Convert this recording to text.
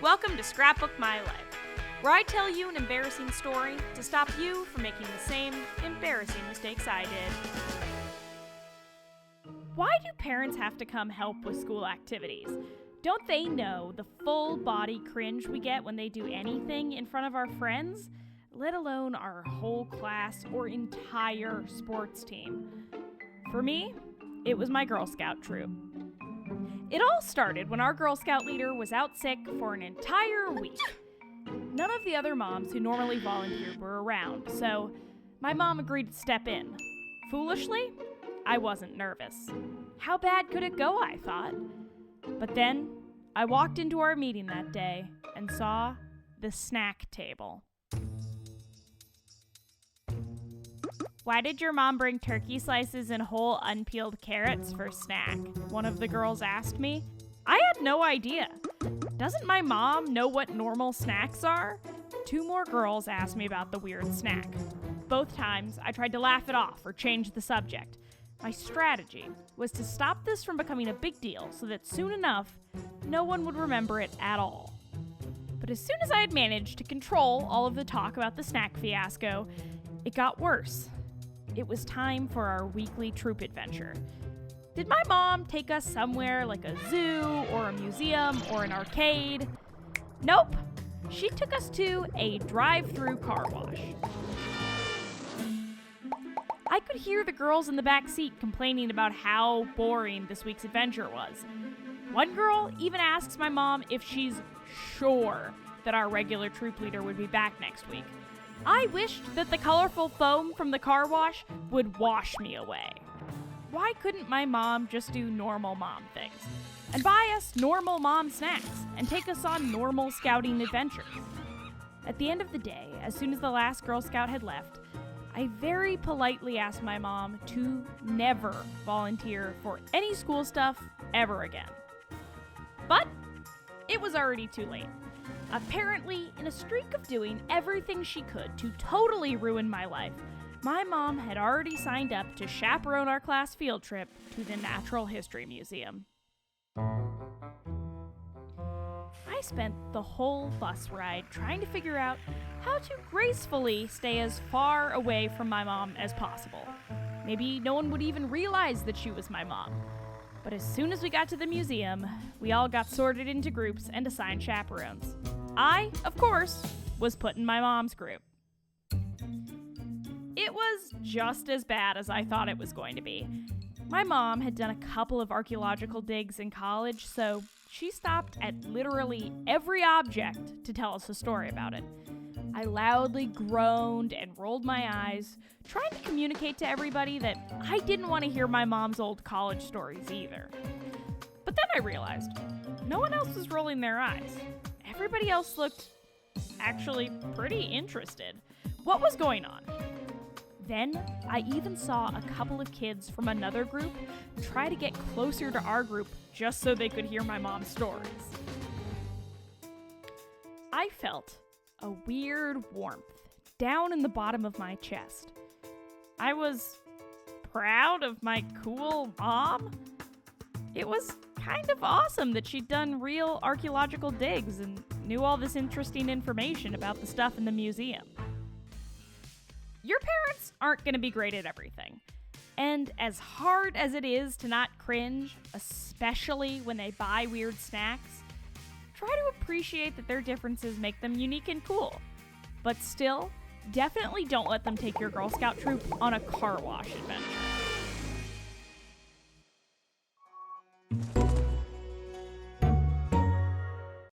Welcome to Scrapbook My Life, where I tell you an embarrassing story to stop you from making the same embarrassing mistakes I did. Why do parents have to come help with school activities? Don't they know the full body cringe we get when they do anything in front of our friends, let alone our whole class or entire sports team? For me, it was my Girl Scout troop. It all started when our Girl Scout leader was out sick for an entire week. None of the other moms who normally volunteered were around, so my mom agreed to step in. Foolishly, I wasn't nervous. How bad could it go, I thought. But then, I walked into our meeting that day and saw the snack table. "Why did your mom bring turkey slices and whole unpeeled carrots for snack?" one of the girls asked me. I had no idea. Doesn't my mom know what normal snacks are? Two more girls asked me about the weird snack. Both times, I tried to laugh it off or change the subject. My strategy was to stop this from becoming a big deal so that soon enough, no one would remember it at all. But as soon as I had managed to control all of the talk about the snack fiasco, it got worse. It was time for our weekly troop adventure. Did my mom take us somewhere like a zoo or a museum or an arcade? Nope. She took us to a drive-through car wash. I could hear the girls in the back seat complaining about how boring this week's adventure was. One girl even asks my mom if she's sure that our regular troop leader would be back next week. I wished that the colorful foam from the car wash would wash me away. Why couldn't my mom just do normal mom things and buy us normal mom snacks and take us on normal scouting adventures? At the end of the day, as soon as the last Girl Scout had left, I very politely asked my mom to never volunteer for any school stuff ever again. But it was already too late. Apparently, in a streak of doing everything she could to totally ruin my life, my mom had already signed up to chaperone our class field trip to the Natural History Museum. I spent the whole bus ride trying to figure out how to gracefully stay as far away from my mom as possible. Maybe no one would even realize that she was my mom. But as soon as we got to the museum, we all got sorted into groups and assigned chaperones. I, of course, was put in my mom's group. It was just as bad as I thought it was going to be. My mom had done a couple of archaeological digs in college, so she stopped at literally every object to tell us a story about it. I loudly groaned and rolled my eyes, trying to communicate to everybody that I didn't want to hear my mom's old college stories either. But then I realized no one else was rolling their eyes. Everybody else looked actually pretty interested. What was going on? Then I even saw a couple of kids from another group try to get closer to our group just so they could hear my mom's stories. I felt a weird warmth down in the bottom of my chest. I was proud of my cool mom. It was kind of awesome that she'd done real archaeological digs and knew all this interesting information about the stuff in the museum. Your parents aren't going to be great at everything. And as hard as it is to not cringe, especially when they buy weird snacks, try to appreciate that their differences make them unique and cool. But still, definitely don't let them take your Girl Scout troop on a car wash adventure.